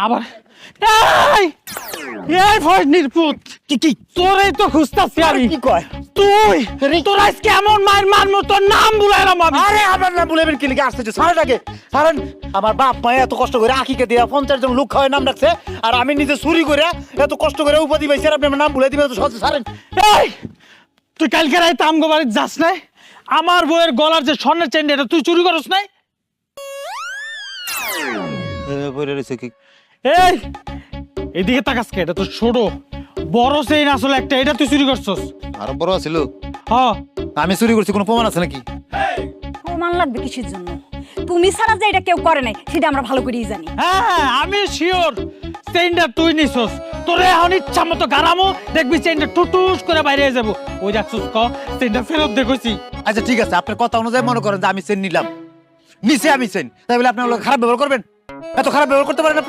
আবার এই এই ফজনির পুত কি তোরে তো খুঁজতাছি আমি। কি কয়? তোর আজকে এমন মায়ের মারমু তোর নাম বুলাইলাম আমি। আরে আপনার নাম বলেবেন কি লিখে আসতেছে সারাটাকে কারণ আমার বাপ মা এত কষ্ট করে আখিকে দিয়া 50 জন লোক খাওয়ায় নাম রাখছে আর আমি নিজে চুরি করে এত কষ্ট করে উপাধি পাইছি আর আপনি আমার নাম বলে দিবেন তো সহজে ছাড়েন। এই তুই কালকে রাইতে আমগো বাড়িতে যাস নাই? আমার বউয়ের গলার যে স্বর্ণের চেন এটা তুই চুরি করস নাই? এই এদিকে তাকাস কে? এটা তো ছোট, বড় চেইন আসলে একটা, এটা তুই চুরি করছস? আরো বড় ছিল হ্যাঁ আমি চুরি করছি কোনো প্রমাণ আছে নাকি? প্রমাণ লাগবে কিসের জন্য? তুমি ছাড়া যে এটা কেউ করে নাই সেটা আমরা ভালো করেই জানি। হ্যাঁ আমি শিওর চেইনটা তুই নিছস। তোরে এখন ইচ্ছা মতো গারামো, দেখবি চেইনটা টুটুস করে বাইরে হয়ে যাবো। ওই যাচ্ছস ক চেইনটা ফেরত দে কইছি। আচ্ছা ঠিক আছে আপনার কথা অনুযায়ী মনে করেন যে আমি চেন নিলাম, নিচে আমি চেন, তাই বলে আপনি খারাপ ব্যবহার করবেন? এত খারাপ ব্যবহার করতে পারেন?